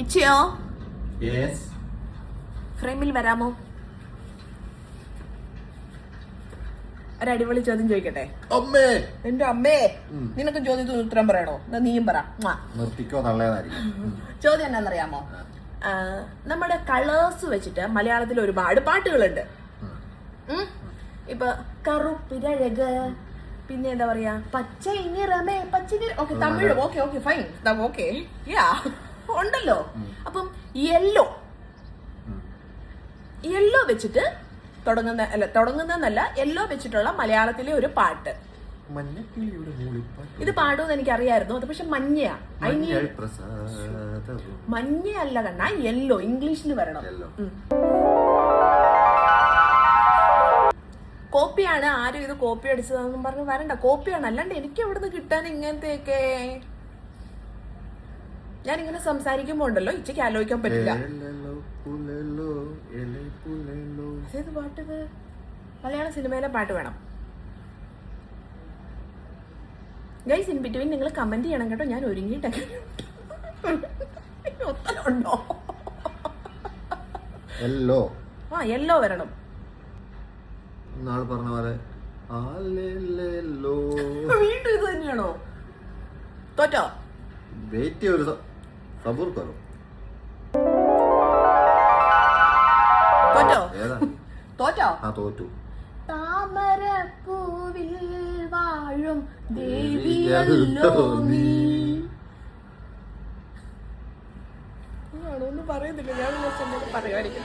ഇച്ചയോ yes ഫ്രെയിമിൽ വരാമോ? ഒരടിപൊളി ചോദ്യം ചോദിക്കട്ടെ? അമ്മേ എന്റെ അമ്മേ, നിനക്ക് ചോദ്യത്തിന് ഉത്തരം പറയണോ? എന്നാ നീയും പറ. നിർത്തിക്കോ നല്ലതായിരിക്കും. ചോദ്യം എന്നാന്നറിയാമോ? നമ്മുടെ കളേഴ്സ് വെച്ചിട്ട് മലയാളത്തിൽ ഒരുപാട് പാട്ടുകളുണ്ട്. ഇപ്പൊ കറുപ്പിരഴക്, പിന്നെ എന്താ പറയാ, പച്ച നിറമേ പച്ച. Okay, Tamil okay okay fine okay yeah ഉണ്ടല്ലോ. അപ്പം യെല്ലോ വെച്ചിട്ട് തുടങ്ങുന്നല്ല യെല്ലോ വെച്ചിട്ടുള്ള മലയാളത്തിലെ ഒരു പാട്ട്. ഇത് പാടുമെന്ന് എനിക്ക് അറിയായിരുന്നു. അത് പക്ഷെ മഞ്ഞയാ. മഞ്ഞയല്ല കണ്ണ, യെല്ലോ. ഇംഗ്ലീഷിൽ വരണം. കോപ്പിയാണ്, ആരും ഇത് കോപ്പി അടിച്ചതെന്നും പറഞ്ഞ് വരണ്ട. കോപ്പിയാണ്, അല്ലാണ്ട് എനിക്ക് എവിടുന്ന് കിട്ടാൻ ഇങ്ങനത്തെയൊക്കെ. ഞാൻ ഇങ്ങനെ സംസാരിക്കുമ്പോ ഉണ്ടല്ലോ ഇച്ചയ്ക്ക് ആലോചിക്കാൻ പറ്റില്ല. ഏത് പാട്ടിത്? മലയാള സിനിമയിലെ പാട്ട് വേണം. ഗൈസ്, ഇൻ ബിറ്റ്വീൻ നിങ്ങൾ കമന്റ് ചെയ്യണം കേട്ടോ. ഞാൻ ഒരുങ്ങിയിട്ടൊക്കെ ഉണ്ടോ? യെല്ലോ വരണം. പറഞ്ഞ പോലെ വീണ്ടും ഇത് തന്നെയാണോ? തോറ്റോ? വെയിറ്റ് ഒരു സബൂർ കറോ. തോറ്റോ? തോറ്റു. താമരപ്പൂവിൽ വാഴും ദേവിയല്ലോ നീ. ഒന്നും പറയുന്നില്ല. ഞാൻ പറയുമായിരിക്കും.